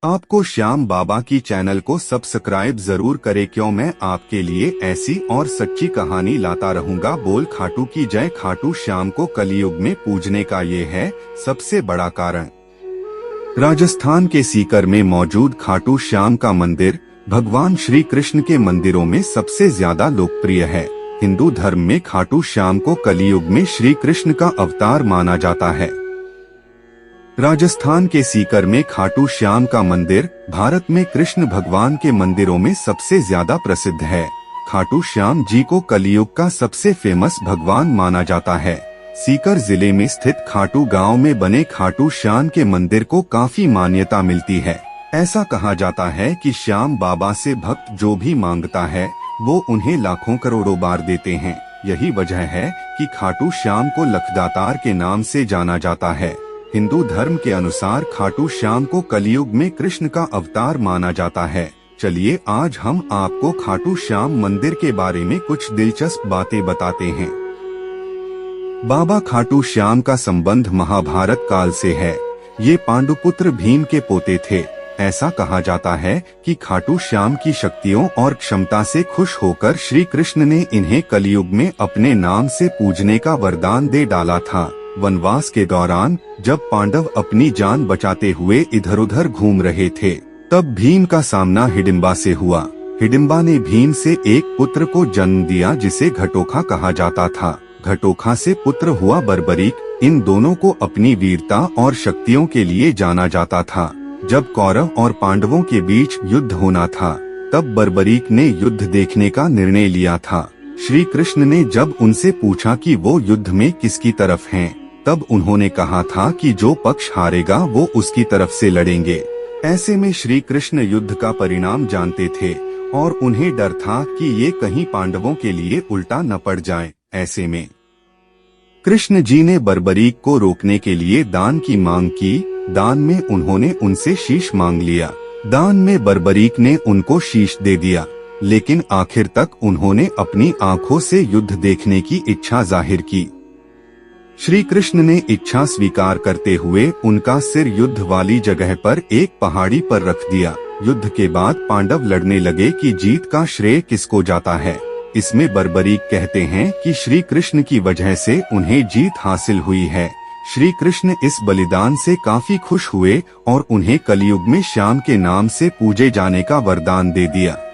आपको श्याम बाबा की चैनल को सब्सक्राइब जरूर करें, क्यों मैं आपके लिए ऐसी और सच्ची कहानी लाता रहूंगा। बोल खाटू की जय। खाटू श्याम को कलयुग में पूजने का ये है सबसे बड़ा कारण। राजस्थान के सीकर में मौजूद खाटू श्याम का मंदिर भगवान श्री कृष्ण के मंदिरों में सबसे ज्यादा लोकप्रिय है। हिंदू धर्म में खाटू श्याम को कलयुग में श्री कृष्ण का अवतार माना जाता है। राजस्थान के सीकर में खाटू श्याम का मंदिर भारत में कृष्ण भगवान के मंदिरों में सबसे ज्यादा प्रसिद्ध है। खाटू श्याम जी को कलयुग का सबसे फेमस भगवान माना जाता है। सीकर जिले में स्थित खाटू गांव में बने खाटू श्याम के मंदिर को काफी मान्यता मिलती है। ऐसा कहा जाता है कि श्याम बाबा से भक्त जो भी मांगता है वो उन्हें लाखों करोड़ों बार देते हैं। यही वजह है कि खाटू श्याम को लखदातार के नाम से जाना जाता है। हिंदू धर्म के अनुसार खाटू श्याम को कलयुग में कृष्ण का अवतार माना जाता है। चलिए आज हम आपको खाटू श्याम मंदिर के बारे में कुछ दिलचस्प बातें बताते हैं। बाबा खाटू श्याम का संबंध महाभारत काल से है। ये पांडुपुत्र भीम के पोते थे। ऐसा कहा जाता है कि खाटू श्याम की शक्तियों और क्षमता से खुश होकर श्री कृष्ण ने इन्हें कलयुग में अपने नाम से पूजने का वरदान दे डाला था। वनवास के दौरान जब पांडव अपनी जान बचाते हुए इधर उधर घूम रहे थे, तब भीम का सामना हिडिंबा से हुआ। हिडिंबा ने भीम से एक पुत्र को जन्म दिया जिसे घटोखा कहा जाता था। घटोखा से पुत्र हुआ बर्बरीक। इन दोनों को अपनी वीरता और शक्तियों के लिए जाना जाता था। जब कौरव और पांडवों के बीच युद्ध होना था, तब बर्बरीक ने युद्ध देखने का निर्णय लिया था। श्री कृष्ण ने जब उनसे पूछा कि वो युद्ध में किसकी तरफ हैं, तब उन्होंने कहा था कि जो पक्ष हारेगा वो उसकी तरफ से लड़ेंगे। ऐसे में श्री कृष्ण युद्ध का परिणाम जानते थे और उन्हें डर था कि ये कहीं पांडवों के लिए उल्टा न पड़ जाए। ऐसे में कृष्ण जी ने बर्बरीक को रोकने के लिए दान की मांग की। दान में उन्होंने उनसे शीश मांग लिया। दान में बर्बरीक ने उनको शीश दे दिया, लेकिन आखिर तक उन्होंने अपनी आंखों से युद्ध देखने की इच्छा जाहिर की। श्री कृष्ण ने इच्छा स्वीकार करते हुए उनका सिर युद्ध वाली जगह पर एक पहाड़ी पर रख दिया। युद्ध के बाद पांडव लड़ने लगे कि जीत का श्रेय किसको जाता है। इसमें बर्बरीक कहते हैं कि श्री कृष्ण की वजह से उन्हें जीत हासिल हुई है। श्री कृष्ण इस बलिदान से काफी खुश हुए और उन्हें कलयुग में श्याम के नाम से पूजे जाने का वरदान दे दिया।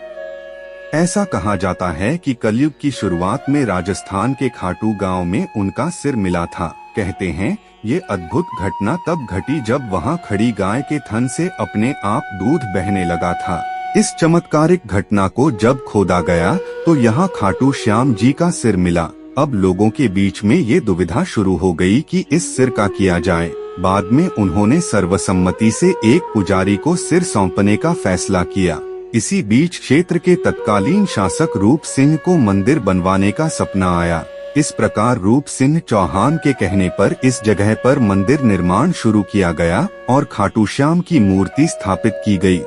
ऐसा कहा जाता है कि कलयुग की शुरुआत में राजस्थान के खाटू गांव में उनका सिर मिला था। कहते हैं ये अद्भुत घटना तब घटी जब वहां खड़ी गाय के थन से अपने आप दूध बहने लगा था। इस चमत्कारिक घटना को जब खोदा गया तो यहाँ खाटू श्याम जी का सिर मिला। अब लोगों के बीच में ये दुविधा शुरू हो गई कि इस सिर का किया जाए। बाद में उन्होंने सर्वसम्मति से एक पुजारी को सिर सौंपने का फैसला किया। इसी बीच क्षेत्र के तत्कालीन शासक रूप सिंह को मंदिर बनवाने का सपना आया। इस प्रकार रूप सिंह चौहान के कहने पर इस जगह पर मंदिर निर्माण शुरू किया गया और खाटू श्याम की मूर्ति स्थापित की गई।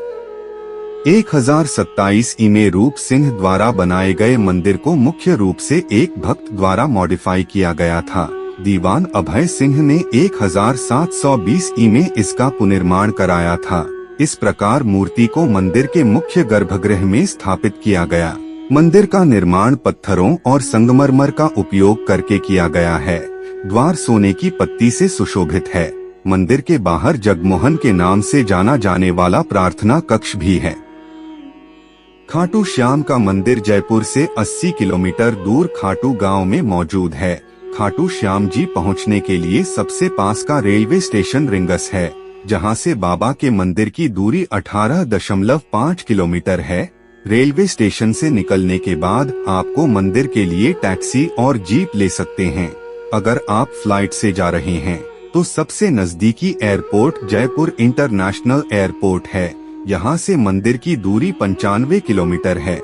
1027 में रूप सिंह द्वारा बनाए गए मंदिर को मुख्य रूप से एक भक्त द्वारा मॉडिफाई किया गया था। दीवान अभय सिंह ने 1720 में इसका पुनर्निर्माण कराया था। इस प्रकार मूर्ति को मंदिर के मुख्य गर्भगृह में स्थापित किया गया। मंदिर का निर्माण पत्थरों और संगमरमर का उपयोग करके किया गया है। द्वार सोने की पत्ती से सुशोभित है। मंदिर के बाहर जगमोहन के नाम से जाना जाने वाला प्रार्थना कक्ष भी है। खाटू श्याम का मंदिर जयपुर से 80 किलोमीटर दूर खाटू गांव में मौजूद है। खाटू श्याम जी पहुंचने के लिए सबसे पास का रेलवे स्टेशन रिंगस है, जहां से बाबा के मंदिर की दूरी 18.5 किलोमीटर है। रेलवे स्टेशन से निकलने के बाद आपको मंदिर के लिए टैक्सी और जीप ले सकते हैं। अगर आप फ्लाइट से जा रहे हैं तो सबसे नजदीकी एयरपोर्ट जयपुर इंटरनेशनल एयरपोर्ट है। यहां से मंदिर की दूरी 95 किलोमीटर है।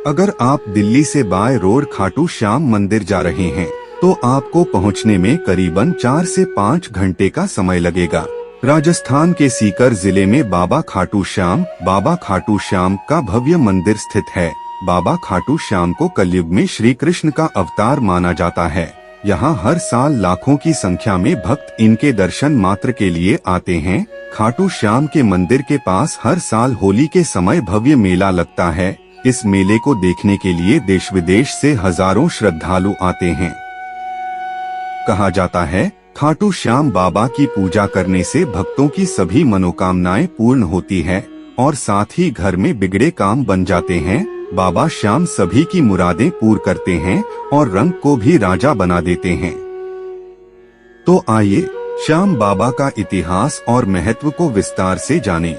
अगर आप दिल्ली से बाय रोड खाटू श्याम मंदिर जा रहे हैं तो आपको पहुंचने में करीबन 4 से 5 घंटे का समय लगेगा। राजस्थान के सीकर जिले में बाबा खाटू श्याम का भव्य मंदिर स्थित है। बाबा खाटू श्याम को कलयुग में श्री कृष्ण का अवतार माना जाता है। यहाँ हर साल लाखों की संख्या में भक्त इनके दर्शन मात्र के लिए आते हैं। खाटू श्याम के मंदिर के पास हर साल होली के समय भव्य मेला लगता है। इस मेले को देखने के लिए देश विदेश से हजारों श्रद्धालु आते हैं। कहा जाता है खाटू श्याम बाबा की पूजा करने से भक्तों की सभी मनोकामनाएं पूर्ण होती है और साथ ही घर में बिगड़े काम बन जाते हैं। बाबा श्याम सभी की मुरादें पूर्ण करते हैं और रंग को भी राजा बना देते हैं। तो आइए श्याम बाबा का इतिहास और महत्व को विस्तार से जानें।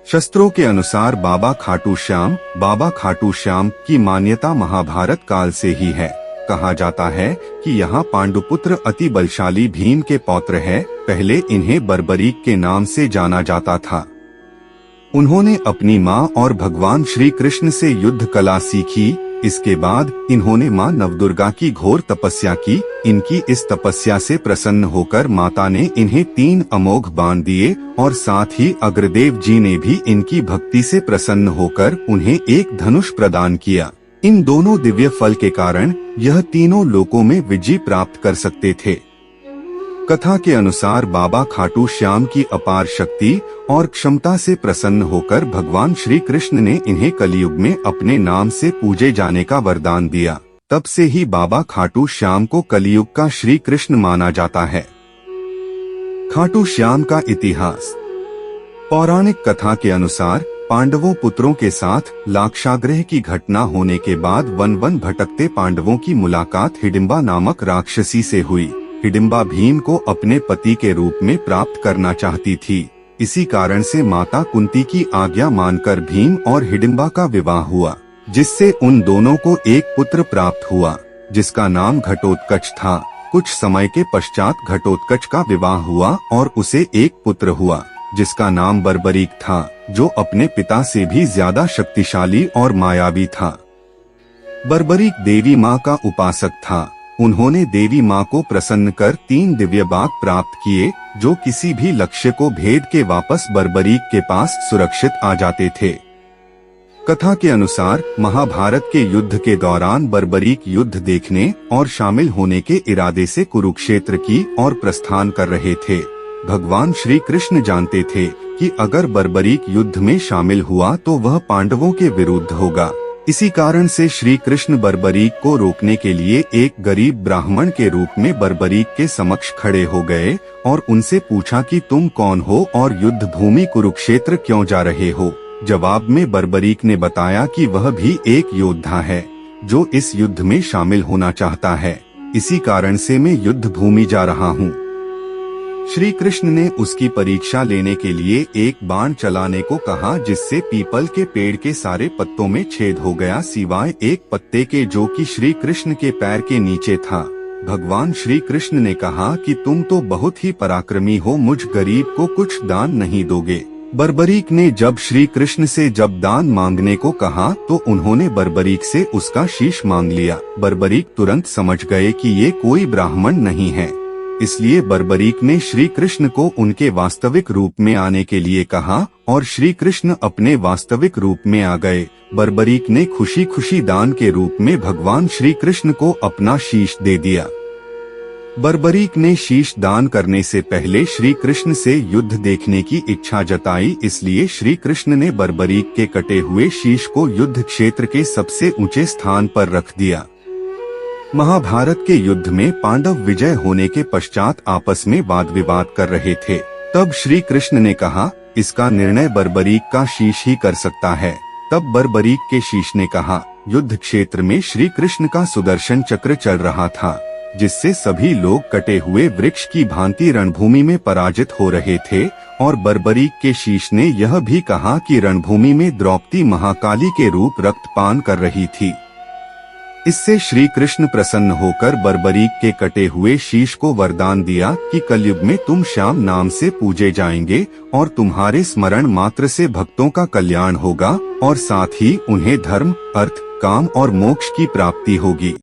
शास्त्रों के अनुसार बाबा खाटू श्याम की मान्यता महाभारत काल से ही है। कहा जाता है कि यहाँ पांडुपुत्र अति बलशाली भीम के पौत्र है। पहले इन्हें बर्बरीक के नाम से जाना जाता था। उन्होंने अपनी माँ और भगवान श्री कृष्ण से युद्ध कला सीखी। इसके बाद इन्होंने माँ नवदुर्गा की घोर तपस्या की। इनकी इस तपस्या से प्रसन्न होकर माता ने इन्हें 3 अमोघ बाण दिए और साथ ही अग्रदेव जी ने भी इनकी भक्ति से प्रसन्न होकर उन्हें एक धनुष प्रदान किया। इन दोनों दिव्य फल के कारण यह तीनों लोकों में विजय प्राप्त कर सकते थे। कथा के अनुसार बाबा खाटू श्याम की अपार शक्ति और क्षमता से प्रसन्न होकर भगवान श्री कृष्ण ने इन्हें कलयुग में अपने नाम से पूजे जाने का वरदान दिया। तब से ही बाबा खाटू श्याम को कलयुग का श्री कृष्ण माना जाता है। खाटू श्याम का इतिहास। पौराणिक कथा के अनुसार पांडवों पुत्रों के साथ लाक्षागृह की घटना होने के बाद वन वन भटकते पांडवों की मुलाकात हिडिंबा नामक राक्षसी से हुई। हिडिंबा भीम को अपने पति के रूप में प्राप्त करना चाहती थी। इसी कारण से माता कुंती की आज्ञा मानकर भीम और हिडिंबा का विवाह हुआ, जिससे उन दोनों को एक पुत्र प्राप्त हुआ जिसका नाम घटोत्कच था। कुछ समय के पश्चात घटोत्कच का विवाह हुआ और उसे एक पुत्र हुआ जिसका नाम बर्बरीक था, जो अपने पिता से भी ज्यादा शक्तिशाली और मायावी था। बर्बरीक देवी माँ का उपासक था। उन्होंने देवी माँ को प्रसन्न कर 3 दिव्य बाग प्राप्त किए, जो किसी भी लक्ष्य को भेद के वापस बर्बरीक के पास सुरक्षित आ जाते थे। कथा के अनुसार महाभारत के युद्ध के दौरान बर्बरीक युद्ध देखने और शामिल होने के इरादे से कुरुक्षेत्र की ओर प्रस्थान कर रहे थे। भगवान श्री कृष्ण जानते थे कि अगर बर्बरीक युद्ध में शामिल हुआ तो वह पांडवों के विरुद्ध होगा। इसी कारण से श्री कृष्ण बर्बरीक को रोकने के लिए एक गरीब ब्राह्मण के रूप में बर्बरीक के समक्ष खड़े हो गए और उनसे पूछा कि तुम कौन हो और युद्ध भूमि कुरुक्षेत्र क्यों जा रहे हो। जवाब में बर्बरीक ने बताया कि वह भी एक योद्धा है जो इस युद्ध में शामिल होना चाहता है। इसी कारण से मैं युद्ध भूमि जा रहा हूँ। श्री कृष्ण ने उसकी परीक्षा लेने के लिए एक बाण चलाने को कहा, जिससे पीपल के पेड़ के सारे पत्तों में छेद हो गया सिवाय एक पत्ते के जो कि श्री कृष्ण के पैर के नीचे था। भगवान श्री कृष्ण ने कहा कि तुम तो बहुत ही पराक्रमी हो, मुझ गरीब को कुछ दान नहीं दोगे। बर्बरीक ने जब श्री कृष्ण से जब दान मांगने को कहा तो उन्होंने बर्बरीक से उसका शीश मांग लिया। बर्बरीक तुरंत समझ गए कि ये कोई ब्राह्मण नहीं है, इसलिए बर्बरीक ने श्री कृष्ण को उनके वास्तविक रूप में आने के लिए कहा और श्री कृष्ण अपने वास्तविक रूप में आ गए। बर्बरीक ने खुशी खुशी दान के रूप में भगवान श्री कृष्ण को अपना शीश दे दिया। बर्बरीक ने शीश दान करने से पहले श्री कृष्ण से युद्ध देखने की इच्छा जताई, इसलिए श्री कृष्ण ने बर्बरीक के कटे हुए शीश को युद्ध क्षेत्र के सबसे ऊंचे स्थान पर रख दिया। महाभारत के युद्ध में पांडव विजय होने के पश्चात आपस में वाद विवाद कर रहे थे। तब श्री कृष्ण ने कहा, इसका निर्णय बर्बरीक का शीश ही कर सकता है। तब बर्बरीक के शीश ने कहा, युद्ध क्षेत्र में श्री कृष्ण का सुदर्शन चक्र चल रहा था, जिससे सभी लोग कटे हुए वृक्ष की भांति रणभूमि में पराजित हो रहे थे। और बर्बरीक के शीश ने यह भी कहा कि रणभूमि में द्रौपदी महाकाली के रूप रक्तपान कर रही थी। इससे श्री कृष्ण प्रसन्न होकर बर्बरीक के कटे हुए शीश को वरदान दिया कि कलयुग में तुम श्याम नाम से पूजे जाएंगे और तुम्हारे स्मरण मात्र से भक्तों का कल्याण होगा और साथ ही उन्हें धर्म, अर्थ, काम और मोक्ष की प्राप्ति होगी।